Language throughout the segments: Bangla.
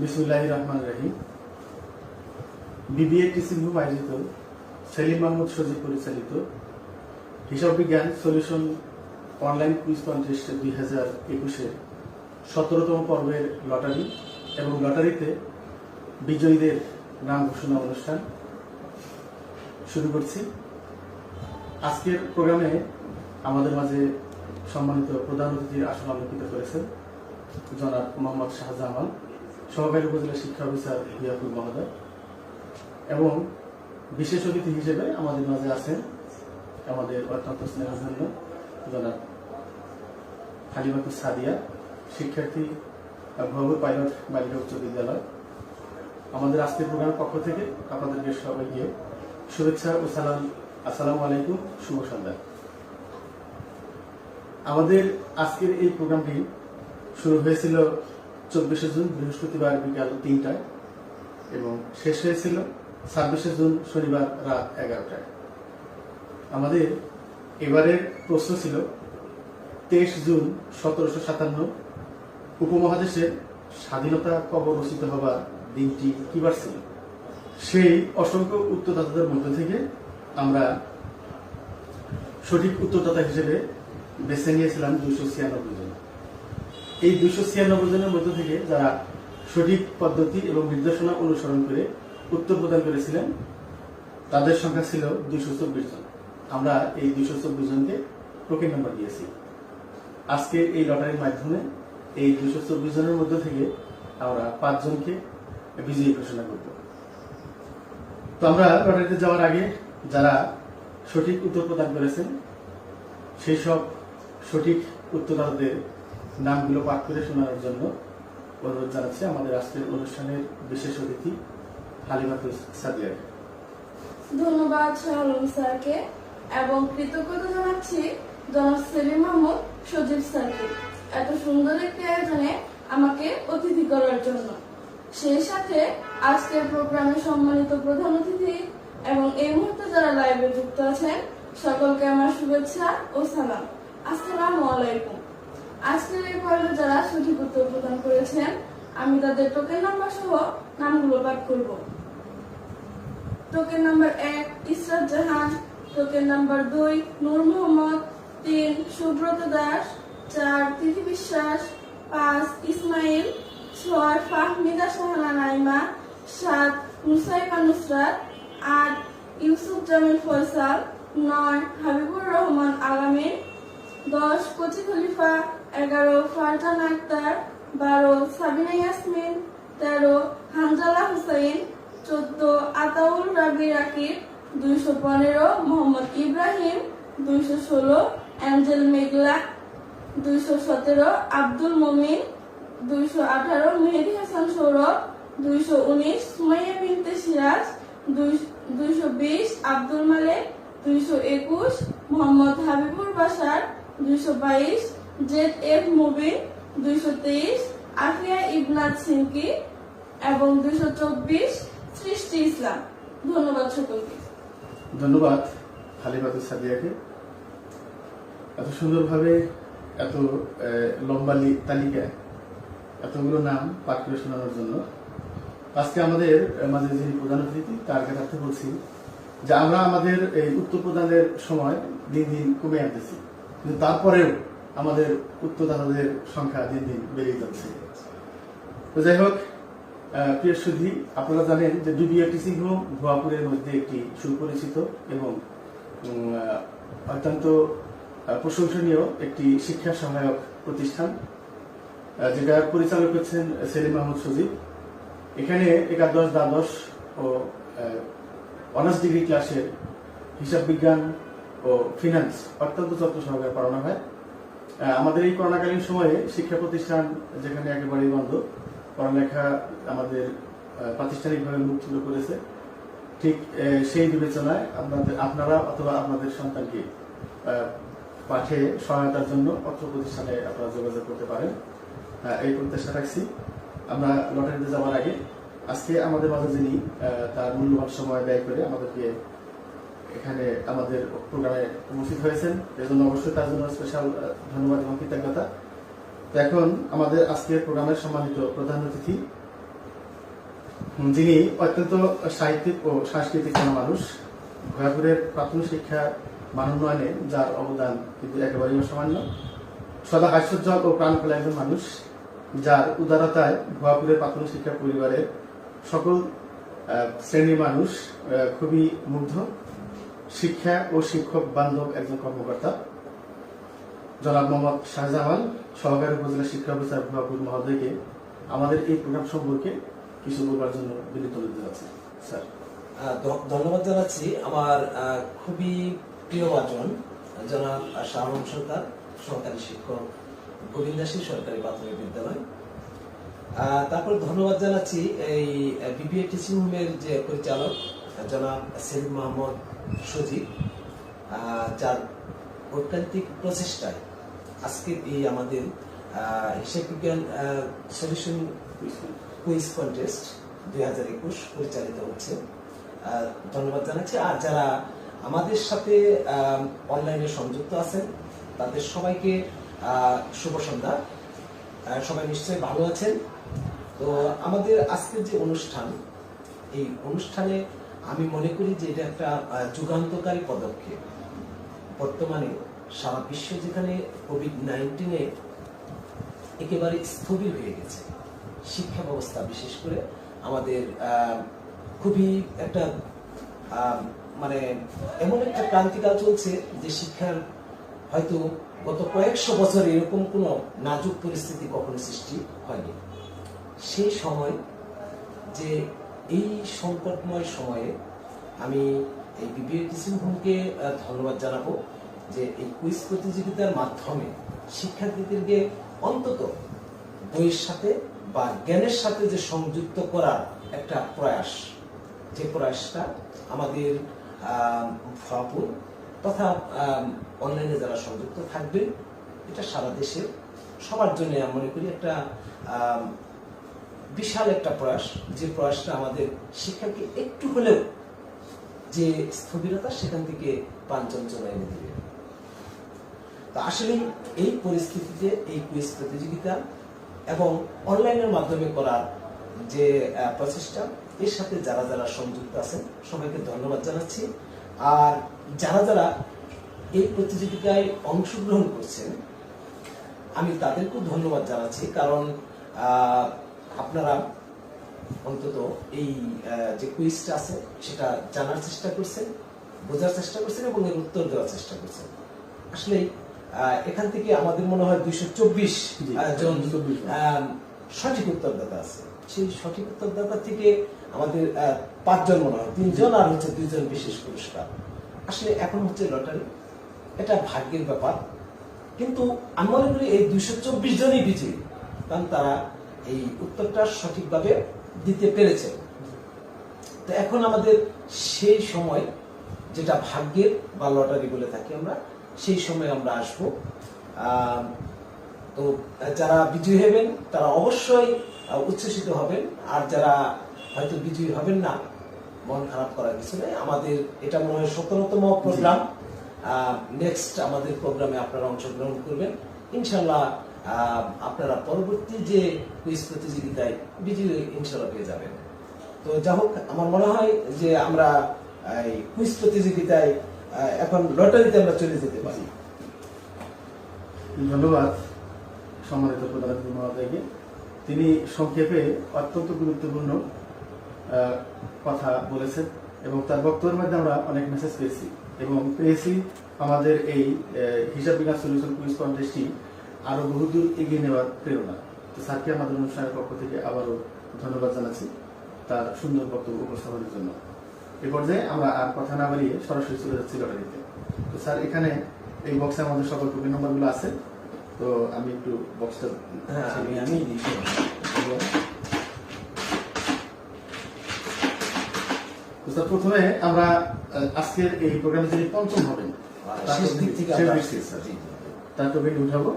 বিসমিল্লাহির রহমানির রহিম। বিবিএ টিচিং হোম আয়োজিত সেলিম মাহমুদ সজীব পরিচালিত হিসাব বিজ্ঞান সলিউশন অনলাইন কুইজ কন্টেস্ট 2021-এর 17তম পর্বের লটারি এবং লটারিতে বিজয়ীদের নাম ঘোষণা অনুষ্ঠান শুরু করছি। আজকের প্রোগ্রামে আমাদের মাঝে সম্মানিত প্রধান অতিথির আসন অলঙ্কৃত করেছেন জনাব মোহাম্মদ শাহজাহান, সহকারী উপজেলা শিক্ষা অফিসার হিয়াকুল মহোদয়, এবং বিশেষ অতিথি হিসেবে আমাদের মাঝে আছেন আমাদের অত্যন্ত স্নেহধন্য জনাব হালিমাতুস সাদিয়া, শিক্ষার্থী, ভবর পাইলট বালিকা উচ্চ বিদ্যালয়। আমাদের আজকের প্রোগ্রামের পক্ষ থেকে আপনাদেরকে সবাইকে শুভেচ্ছা ও সালাম। আসসালামু আলাইকুম, শুভ সন্ধ্যা। আমাদের আজকের এই প্রোগ্রামটি শুরু হয়েছিল 24শে জুন বৃহস্পতিবার বিকাল 3টায় এবং শেষ হয়েছিল 26শে জুন শনিবার রাত 11টায়। আমাদের এবারের প্রশ্ন ছিল 23 জুন 1757 উপমহাদেশের স্বাধীনতা কবে রচিত হবার দিনটি কি বার ছিল? সেই অসংখ্য উত্তরদাতাদের মধ্য থেকে আমরা সঠিক উত্তরদাতা হিসেবে বেছে নিয়েছিলাম 296 জন। এই 296 জনের মধ্য থেকে যারা সঠিক পদ্ধতি এবং নির্দেশনা অনুসরণ করে উত্তর প্রদান করেছিলেন তাদের সংখ্যা ছিল 224 জন। আমরা এই 224 জনকে টোকেন নাম্বার দিয়েছি। আজকে এই লটারির মাধ্যমে এই 224 জনের মধ্য থেকে আমরা 5 জনকে বিজয়ী ঘোষণা করব। তো আমরা লটারিতে যাওয়ার আগে যারা সঠিক উত্তর প্রদান করেছেন সেই সব সঠিক উত্তরদাতাদের নামগুলো পাঠ করে শোনানোর জন্য অনুরোধ জানাচ্ছি আমাদের আজকের অনুষ্ঠানের বিশেষ অতিথি হালিমাতুস সাদিয়াকে। ধন্যবাদ শাহলম স্যারকে এবং কৃতজ্ঞতা জানাচ্ছি জনাব সেলিম মাহমুদ সজীব স্যারকে এত সুন্দর একটি আয়োজনে আমাকে অতিথি করার জন্য। সেই সাথে আজকের প্রোগ্রামে সম্মানিত প্রধান অতিথি এবং এই মুহূর্তে যারা লাইভে যুক্ত আছেন সকলকে আমার শুভেচ্ছা ও সালাম। আসসালামু আলাইকুম। আজকের এই পর্বে যারা সঠিক উত্তর প্রদান করেছেন আমি তাদের টোকেন নাম্বার সহ নামগুলো পাঠ করব। টোকেন নাম্বার 1 ইসরাত জাহান, টোকেন নাম্বার 2 নূর মোহাম্মদ, 3 সুব্রত দাস, 4 তিথি বিশ্বাস, 5 ইসমাইল, 6 ফাহমিদা শাহানা নাইমা, 7 নুসাইবা নুসরাত, 8 ইউসুফ জামিল ফয়সাল, 9 হাবিবুর রহমান আলামিন, 10 কচি খলিফা, 11 ফারজান আক্তার, 12 সাবিনা ইয়াসমিন, 13 হানজালা হুসাইন, 14 আতাউল রাবি রাকিব, 215 মোহাম্মদ ইব্রাহিম, 216 অ্যাঞ্জেল মেঘলা, 217 আব্দুল মমিন, 218 মেহেদি হাসান সৌরভ, 219 সুমাইয়া বিনতে সিরাজ, 220 আব্দুল মালেক, 221 মোহাম্মদ হাবিবুর বাশার, 222 জেড এফ মুবিন, 223 আফিয়া ইবনাত সিনকি এবং 224 সৃষ্টি ইসলাম। ধন্যবাদ সকলকে। ধন্যবাদ হালিমাতুস সাদিয়াকে এত সুন্দরভাবে এত লম্বা তালিকায় এতগুলো নাম পাঠ করে শোনানোর জন্য। আজকে আমাদের মাঝে যিনি প্রধান অতিথি তার কাছে বলছি যে আমরা আমাদের এই উত্তর প্রদানের সময় দিন দিন কমে আনতেছি, কিন্তু তারপরেও আমাদের উত্তরদাতাদের সংখ্যা দিন দিন বেড়ে যাচ্ছে। তো যাই হোক, প্রিয় সুধী, আপনারা জানেন যে বিবিএ টিচিং হোম ভুয়াপুরের মধ্যে একটি সুপরিচিত এবং অত্যন্ত প্রশংসনীয় একটি শিক্ষা সহায়ক প্রতিষ্ঠান, যেটার পরিচালক হচ্ছেন সেলিম মাহমুদ সজীব। এখানে একাদশ, দ্বাদশ ও অনার্স ডিগ্রি ক্লাসের হিসাব বিজ্ঞান ও ফিনান্স অত্যন্ত যত্ন সহকারে পড়ানো হয়। আমাদের এই করোনাকালীন সময়ে শিক্ষা প্রতিষ্ঠান যেখানে একেবারেই বন্ধ, পড়ালেখা আমাদের প্রাতিষ্ঠানিকভাবে মুখ থুলো করেছে, ঠিক সেই বিবেচনায় আপনারা অথবা আপনাদের সন্তানকে পাঠে সহায়তার জন্য অর্থ প্রতিষ্ঠানে আপনারা যোগাযোগ করতে পারেন, এই প্রত্যাশা রাখছি। আমরা লটারিতে যাওয়ার আগে আজকে আমাদের মাঝে যিনি তার মূল্যবান সময় ব্যয় করে আমাদেরকে এখানে আমাদের প্রোগ্রামে উপস্থিত হয়েছেন, এর জন্য অবশ্যই তার জন্য স্পেশাল ধন্যবাদ এবং কৃতজ্ঞতা। তো এখন আমাদের আজকের প্রোগ্রামের সম্মানিত প্রধান অতিথি যিনি অত্যন্ত সাহিত্যিক ও সাংস্কৃতিক কোনো মানুষ। ভয়াপুরের প্রাথমিক শিক্ষা মানোন্নয়নে যার অবদান কিন্তু একেবারেই অসামান্য। সদা হাস্যোজ্জ্বল ও প্রাণ খোলা একজন মানুষ, যার উদারতায় ভয়াপুরের প্রাথমিক শিক্ষা পরিবারের সকল শ্রেণীর মানুষ খুবই মুগ্ধ। শিক্ষা ও শিক্ষক বান্ধব একজন কর্মকর্তা জনাব মোহাম্মদ শাহজাহান, সহকারী উপজেলা শিক্ষা অফিসার ভয়াপুর মহোদয়কে আমাদের এই প্রোগ্রাম সম্পর্কে কিছু বলার জন্য বিনীত অনুরোধ জানাচ্ছি। স্যার, ধন্যবাদ জানাচ্ছি আমার খুবই প্রিয়ভাজন জনাব শাহ আলম সরকার, সহকারী শিক্ষক, গোবিন্দাসী সরকারি প্রাথমিক বিদ্যালয়। তারপর ধন্যবাদ জানাচ্ছি এই বিপিএ টিচিং হোমের যে পরিচালক জনাব সেলিম মাহমুদ সজীব, যার ঐকান্তিক প্রচেষ্টায় আজকের এই আমাদের হিসাব বিজ্ঞান সলিউশন কুইজ কন্টেস্ট 2021 পরিচালিত হচ্ছে। ধন্যবাদ জানাচ্ছি। আর যারা আমাদের সাথে অনলাইনে সংযুক্ত আছেন তাদের সবাইকে শুভ সন্ধ্যা। সবাই নিশ্চয়ই ভালো আছেন। তো আমাদের আজকের যে অনুষ্ঠান, এই অনুষ্ঠানে আমি মনে করি যে এটা একটা যুগান্তকারী পদক্ষেপ। বর্তমানে সারা বিশ্ব যেখানে কোভিড-19 একেবারে স্থবির হয়ে গেছে, শিক্ষা ব্যবস্থা বিশেষ করে আমাদের খুবই একটা মানে এমন একটা ক্রান্তিকাল চলছে যে শিক্ষার হয়তো গত কয়েকশো বছর এরকম কোনো নাজুক পরিস্থিতি কখনো সৃষ্টি হয়নি। সেই সময় যে এই সংকটময় সময়ে আমি এই বিপিএ টিচিং হোমকে ধন্যবাদ জানাবো যে এই কুইজ প্রতিযোগিতার মাধ্যমে শিক্ষার্থীদেরকে অন্তত বইয়ের সাথে বা জ্ঞানের সাথে যে সংযুক্ত করার একটা প্রয়াস, যে প্রয়াসটা আমাদের ভয়াপুর তথা অনলাইনে যারা সংযুক্ত থাকবেন, এটা সারা দেশের সবার জন্য আমি মনে করি একটা বিশাল একটা প্রয়াস, যে প্রয়াসটা আমাদের শিক্ষাকে একটু হলেও যে স্থবিরতা সেখান থেকে প্রাণচঞ্চলা এনে দিবে। তো আসলে এই পরিস্থিতিতে এই কুইজ প্রতিযোগিতা এবং অনলাইনের মাধ্যমে করার যে প্রচেষ্টা, এর সাথে যারা যারা সংযুক্ত আছেন সবাইকে ধন্যবাদ জানাচ্ছি। আর যারা যারা এই প্রতিযোগিতায় অংশগ্রহণ করছেন আমি তাদেরকেও ধন্যবাদ জানাচ্ছি, কারণ আপনারা অন্তত এই যে কুইজটা আছে সেটা জানার চেষ্টা করছেন, বোঝার চেষ্টা করছেন এবং এর উত্তর দেওয়ার চেষ্টা করছেন। আসলে এখান থেকে আমাদের মনে হয় 224 জন সঠিক উত্তরদাতা আছে। সেই সঠিক উত্তরদাতা থেকে আমাদের 5 জন মনে হয়, 3 জন আর হচ্ছে 2 জন বিশেষ পুরস্কার। আসলে এখন হচ্ছে লটারি, এটা ভাগ্যের ব্যাপার। কিন্তু আমি মনে করি এই 224 জনই বিজয়ী, কারণ তারা এই উত্তরটা সঠিকভাবে দিতে পেরেছে। তো এখন আমাদের সেই সময়, যেটা ভাগ্যের বা লটারি বলে থাকি আমরা, সেই সময় আমরা আসব। তো যারা বিজয়ী হবেন তারা অবশ্যই উচ্ছ্বসিত হবেন, আর যারা হয়তো বিজয়ী হবেন না, মন খারাপ করার কিছু নেই। আমাদের এটা মনে হয় 17তম প্রোগ্রাম। নেক্সট আমাদের প্রোগ্রামে আপনারা অংশগ্রহণ করবেন ইনশাল্লাহ। আপনারা পরবর্তী যে কুইজ প্রতিযোগিতায় বিজয়ী ইনশাল্লাহ পেয়ে যাবেন। তো যাই হোক, আমার মনে হয় যে আমরা এই কুইজ প্রতিযোগিতায় এখন লটারিতে আমরা চলে যেতে পারি। ধন্যবাদ সম্মানিত প্রধানমন্ত্রী মহোদয়কে। তিনি সংক্ষেপে অত্যন্ত গুরুত্বপূর্ণ কথা বলেছেন এবং তার বক্তব্যের মধ্যে আমরা অনেক মেসেজ পেয়েছি আমাদের এই হিসাব বিজ্ঞান সলিউশন কুইজ কন্টেস্টটি আরো বহুদূর এগিয়ে নেওয়ার প্রেরণা। তো স্যারকে আমাদের অনুষ্ঠানের পক্ষ থেকে আবারও ধন্যবাদ জানাচ্ছি তার সুন্দর বক্তব্য উপস্থাপনের জন্য। এ পর্যায়ে আমরা আর কথা না বাড়িয়ে সরাসরি চলে যাচ্ছি লটারিতে। তো স্যার, এখানে এই বক্সে আমাদের সকল টুপি নম্বরগুলো আছে, তো আমি একটু বক্সটা আমি প্রথমে আমরা আজকের এই প্রোগ্রামে যিনি পঞ্চম হবেন তার টপিক উঠাবো।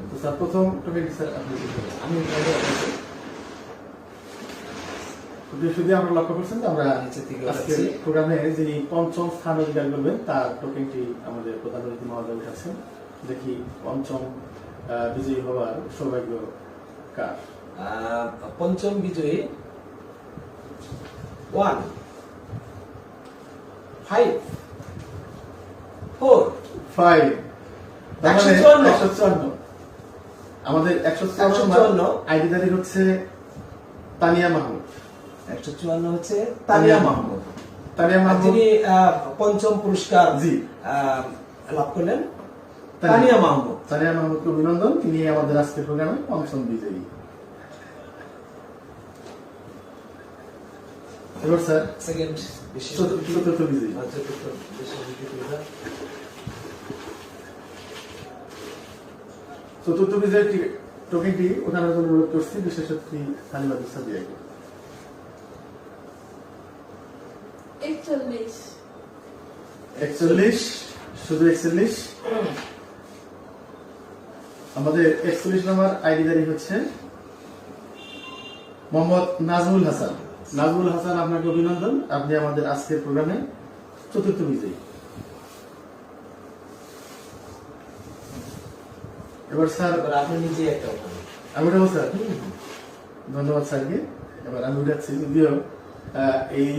তো স্যার, প্রথম টপিক স্যার আপনি আমি শুধু আমরা লক্ষ্য করছেন যে আমরা আজকের প্রোগ্রামে যিনি পঞ্চম স্থান অধিকার করবেন তার টোকেনটি আমাদের প্রধান অতিথি মহোদয় উঠাচ্ছেন। দেখি পঞ্চম বিজয়ী হওয়ার সৌভাগ্য কার। পঞ্চম বিজয়ী 1 5 4 5 154 154 আমাদের 154 154 আইডিধারী হচ্ছে তানিয়া মাহমুদ। 154 হচ্ছে তানিয়া মাহমুদ, তানিয়া মাহমুদ যিনি পঞ্চম পুরস্কার জি লাভ করলেন। তানিয়া মাহমুদ, তানিয়া মাহমুদকে অভিনন্দন, তিনি আমাদের আজকের প্রোগ্রামে পঞ্চম বিজয়ী। এবার স্যার সেকেন্ড চতুর্থ বিজয়ী। চতুর্থ বিজয়ী টোকেনটি ওঠানোর জন্য অনুরোধ করছি বিশেষত্রী হালিমা সাদিয়াকে। 41 41 শুধু 41। আমাদের 41 নম্বর আইডিধারী হচ্ছে মোহাম্মদ নাজমুল হাসান। নাজমুল হাসান, আপনাকে অভিনন্দন, আপনি আমাদের আজকের প্রোগ্রামে চতুর্থ বিজয়ী। এবার স্যার আপনি নিজে একটা আমি উঠাবো স্যার। ধন্যবাদ স্যারকে। এবার আমি উঠাচ্ছি, যদিও এই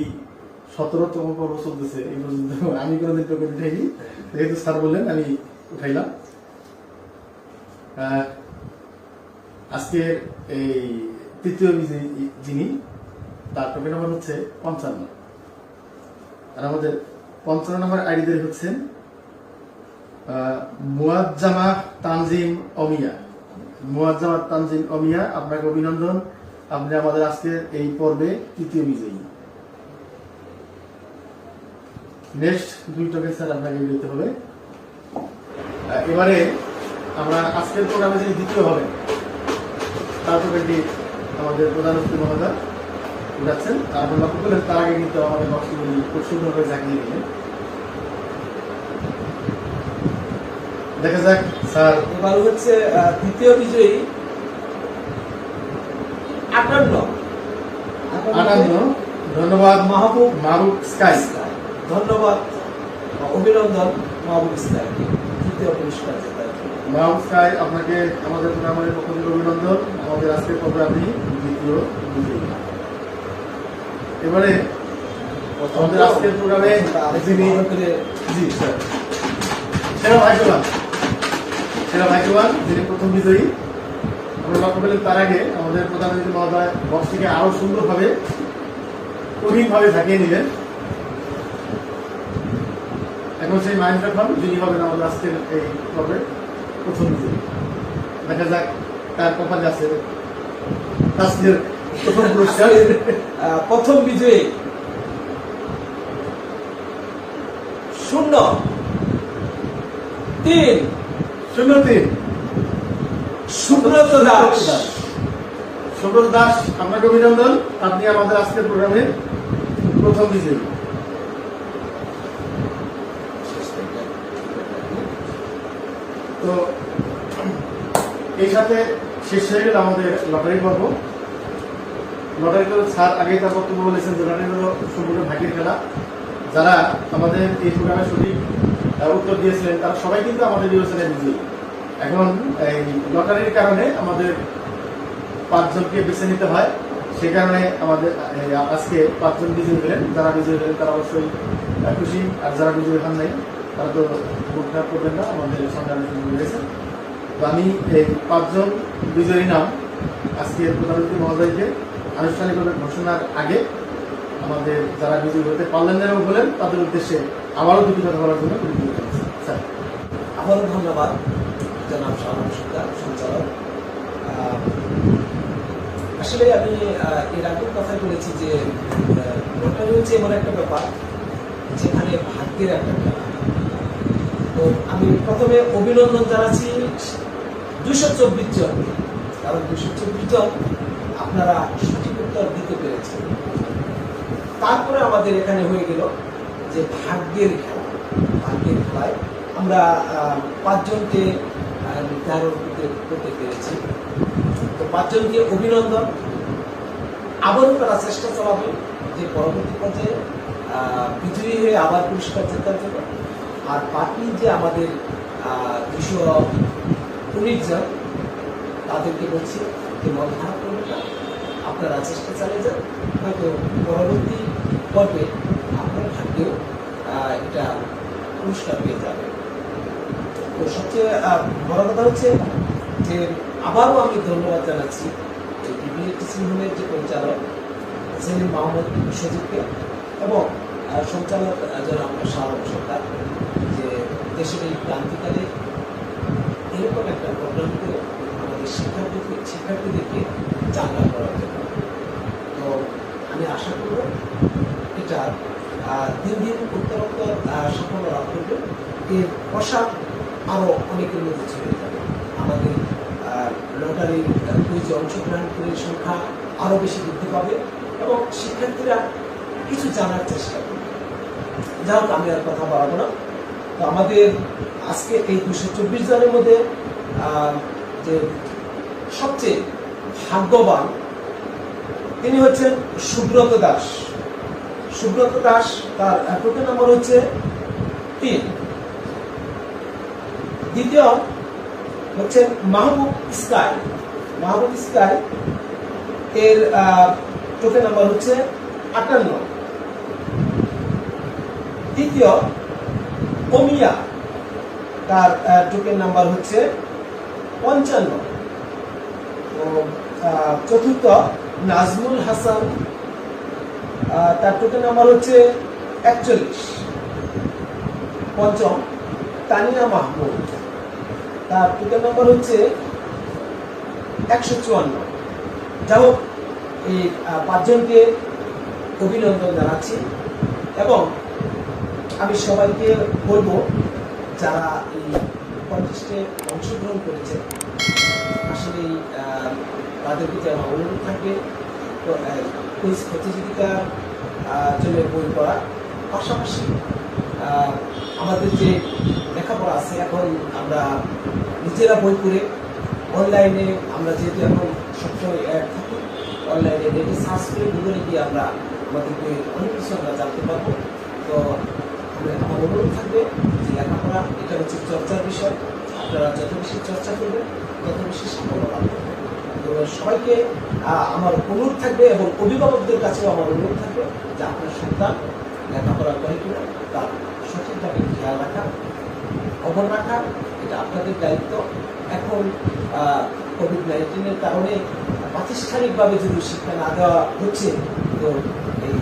17তম পর্ব চলতেছে, এই পর্যন্ত আমি কোনোদিন টোকেন উঠাইনি, যেহেতু স্যার বললেন আমি উঠাইলাম। আজকের এই তৃতীয় বিজয়ী যিনি, তার টোকেন নাম্বার হচ্ছে 55। আর আমাদের 55 নম্বর আইডিধারী হচ্ছেন মুয়াজ্জামা তানজিম অমিয়া। মুয়াজ্জামা তানজিম অমিয়া, আপনাকে অভিনন্দন, আপনি আমাদের আজকের এই পর্বে তৃতীয় বিজয়ী। নেক্সট 2 টোকেন স্যার আপনাকে দিতে হবে। এবারে আমরা আজকের প্রোগ্রামে যিনি দ্বিতীয় হবেন তার টোকেনটি আমাদের প্রধান অতিথি মহোদয় উঠাচ্ছেন। আপনার লক্ষ্য করলেন তার আগে কিন্তু আমাদের বক্সগুলি খুব সুন্দরভাবে জাগিয়ে দিলেন। দেখা যাক স্যার। এবার হচ্ছে তৃতীয় বিজয়ী 58। ধন্যবাদ মাহবুব স্কাই। ধন্যবাদ, অভিনন্দন মাহবুব স্কাইকে তৃতীয় পুরস্কার জেতার জন্য। মাহবুব স্কাই, আপনাকে আমাদের প্রোগ্রামের পক্ষ থেকে অভিনন্দন, আমাদের আজকের পর্বে আপনি দ্বিতীয় বিজয়ী। এবারে আমাদের আজকের প্রোগ্রামে যিনি জি স্যার সেরা ভাগ্যবান যিনি প্রথম বিজয়ী, আমরা লক্ষ্য করলেন তার আগে আমাদের প্রধান অতিথি মহোদয় বক্সটিকে আরো সুন্দরভাবে কঠিনভাবে ঝাঁকিয়ে নিলেন। এখন সেই মাইন্ডটা হন যিনি হবেন আমাদের আজকের এই পর্বে প্রথম বিজয়ী। দেখা যাক তার কপালে আছে আজকের প্রথম পুরস্কার। প্রথম বিজয়ী 03 সুব্রত দাস। সুব্রত দাস, আপনাকে অভিনন্দন, আপনি আমাদের আজকের প্রোগ্রামে প্রথম বিজয়ী। তো এই সাথে শেষ হয়ে গেল আমাদের লটারি পর্ব। লটারি তো স্যার আগেই তার বক্তব্য বলেছেন যে লটারি হলো সম্পূর্ণ ভাগ্যের খেলা। যারা আমাদের এই প্রোগ্রামে সঠিক উত্তর দিয়েছিলেন তারা সবাই কিন্তু আমাদের বিবেচনায় বিজয়ী। এখন এই লটারির কারণে আমাদের 5 জনকে বেছে নিতে হয়, সে কারণে আমাদের আজকে 5 জন বিজয়ী হলেন। যারা বিজয়ী হলেন তারা অবশ্যই খুশি, আর যারা বিজয়ী হন নাই তারা তো বুক খারাপ করবেন না, আমাদের সঙ্গে আলোচনা রয়েছে। তো আমি এই 5 জন বিজয়ী নাম আজকে প্রধানমন্ত্রী মহোদয়কে আনুষ্ঠানিকভাবে ঘোষণার আগে আমাদের যারা বিজয়ী হতে পারলেন না এবং হলেন তাদের উদ্দেশ্যে আবারও দুটি কথা বলার জন্য স্যার। আবারও ধন্যবাদ জনাব শাহরুখ সরকার সঞ্চালক। আসলে আমি এর আগের কথা বলেছি যে লটারি হচ্ছে এমন একটা ব্যাপার যেখানে ভাগ্যের একটা খেলা। তো আমি প্রথমে অভিনন্দন জানাচ্ছি 224 জন, কারণ 224 জন আপনারা সঠিক উত্তর দিতে পেরেছেন। তারপরে আমাদের এখানে হয়ে গেল যে ভাগ্যের খেলা। ভাগ্যের খেলায় আমরা 5 জনকে নির্ধারণ করতে পেরেছি। তো 5 জনকে অভিনন্দন। আবারও তারা চেষ্টা চালাবে যে পরবর্তী পর্যায়ে বিজয়ী হয়ে আবার পুরস্কার জেতার জন্য। আর বাকি যে আমাদের 219 জন তাদেরকে বলছি যে মন খারাপ করবেন না, আপনারা চেষ্টা চালিয়ে যান, হয়তো পরবর্তী পর্বে আপনার ভাগ্যেও এটা পুরস্কার পেয়ে যাবে। তো সবচেয়ে বড় কথা হচ্ছে যে আবারও আমি ধন্যবাদ জানাচ্ছি বিবিএ টিচিং হোমের যে পরিচালক সেলিম মাহমুদ সজীবকে এবং সঞ্চালক জনাব শাহরুখ সরকার, যে দেশের এই ক্রান্তিকালে এরকম একটা প্রোগ্রাম করে আমাদের শিক্ষার্থীদেরকে জানা করার জন্য। তো আমি আশা করব এটা দিন দিন উত্তরোত্তর সাফল্য লাভ করবে, এর প্রসার আরও অনেকের মধ্যে ছড়িয়ে যাবে। আমাদের লটারির কুইজে অংশগ্রহণকারীর সংখ্যা আরও বেশি বৃদ্ধি পাবে এবং শিক্ষার্থীরা কিছু জানার চেষ্টা করবে। যা হোক, আমি আর কথা বাড়াবো না। তো আমাদের আজকে এই 224 জনের মধ্যে যে সবচেয়ে ভাগ্যবান তিনি হচ্ছেন সুব্রত দাস। সুব্রত দাস, তার টোকেন নাম্বার হচ্ছে 3। দ্বিতীয় হচ্ছেন মাহবুব স্কাই। মাহবুব স্কাই এর টোকেন নাম্বার হচ্ছে 58। তৃতীয় অমিয়া, তার টোকেন নাম্বার হচ্ছে 55। চতুর্থ নাজমুল হাসান, তার টোকেন নাম্বার হচ্ছে 41। পঞ্চম তানিয়া মাহমুদ, তার টোকেন নাম্বার হচ্ছে 154। যা হোক, এই 5 জনকে অভিনন্দন জানাচ্ছি এবং আমি সবাইকে বলবো যারা এই কন্টেস্টে অংশগ্রহণ করেছে আসলে তাদের প্রতি আমার অনুরোধ থাকবে কুইজ প্রতিযোগিতার জন্য বই পড়া, পাশাপাশি আমাদের যে লেখাপড়া আছে এখন আমরা নিজেরা বই পড়ে অনলাইনে, আমরা যেহেতু এখন সবসময় অ্যাড থাকি অনলাইনে নেটে সার্চ করে গুগলে গিয়ে আমরা আমাদের বইয়ের অনেক কিছু আমরা জানতে পারবো। তো আমার অনুরোধ থাকবে যে লেখাপড়া এটা হচ্ছে চর্চার বিষয়, আপনারা যত বেশি চর্চা করবেন তত বেশি সাফল্য লাভ করবেন। তো সবাইকে আমার অনুরোধ থাকবে এবং অভিভাবকদের কাছেও আমার অনুরোধ থাকবে যে আপনার সন্তান লেখাপড়া করে কিনা তার সঠিকভাবে খেয়াল রাখা, খবর রাখা, এটা আপনাদের দায়িত্ব। এখন কোভিড-19 কারণে প্রাতিষ্ঠানিকভাবে যদি শিক্ষা না দেওয়া হচ্ছে, তো এই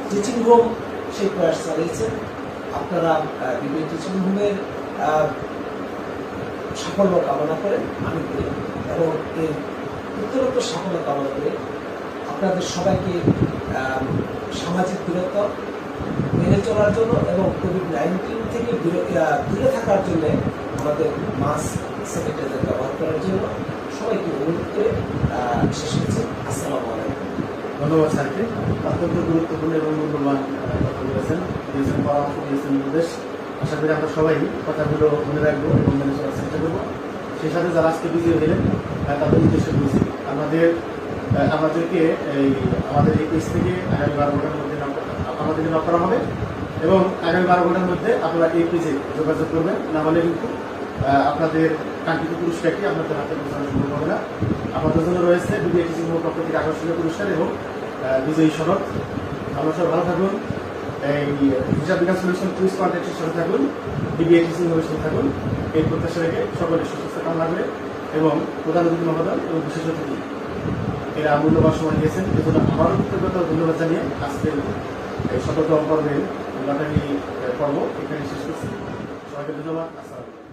টিচিং হোম সেই প্রয়াস চালিয়েছে। আপনারা বিবিএ টিচিং হোমের সাফল্য কামনা করেন, আমি করি, এবং এর উত্তরোত্তর সাফল্য কামনা করে আপনাদের সবাইকে সামাজিক দূরত্ব মেনে চলার জন্য এবং কোভিড-19 থেকে দূরে থাকার জন্য আমাদের মাস্ক স্যানিটাইজার ব্যবহার করার জন্য সবাইকে অনুরোধ করে শেষ করছি। আসসালামু আলাইকুম। ধন্যবাদ স্যারকে, অত্যন্ত গুরুত্বপূর্ণ এবং মূল্যবান কথা বলেছেন, দিয়েছেন পরামর্শ, দিয়েছেন নির্দেশ। আশা করি আমরা সবাই কথাগুলো মনে রাখবো এবং মেনে চলার চেষ্টা করবো। সেই সাথে যারা আজকে বিজয়ী হলেন তাদের উদ্দেশ্যে বলছি আমাদেরকে আমাদের এই পেজ থেকে আগামী 12 ঘন্টার মধ্যে আমাদেরকে নক করা হবে এবং আগামী 12 ঘন্টার মধ্যে আপনারা এই পেজে যোগাযোগ করবেন, না হলে কিন্তু আপনাদের কাঙ্ক্ষিত পুরস্কারটি আপনাদের হাতে পৌঁছানো সম্ভব হবে না। আপনাদের জন্য রয়েছে বিবিএ টিচিং হোমের পক্ষ থেকে আকর্ষণীয় পুরস্কার এবং বিজয়ী সনদ। আমরা সব ভালো থাকুন, এই হিসাব বিজ্ঞান সলিউশন কুইজ কন্টেস্টের সাথে থাকুন, বিবিএ টিচিং হোমের সাথে থাকুন। এই প্রত্যাশা রেখে সকলের সুস্বাস্থ্য কামনা করে এবং প্রধান অতিথি মহোদয় এবং বিশেষ অতিথি এরা মূল্যবান সময় দিয়েছেন, এজন্য আবারও কৃতজ্ঞতা ধন্যবাদ জানিয়ে আজকের এই 17তম পর্বের লটারি পর্ব এখানে শেষ করছি। সবাইকে ধন্যবাদ। আসসালাম।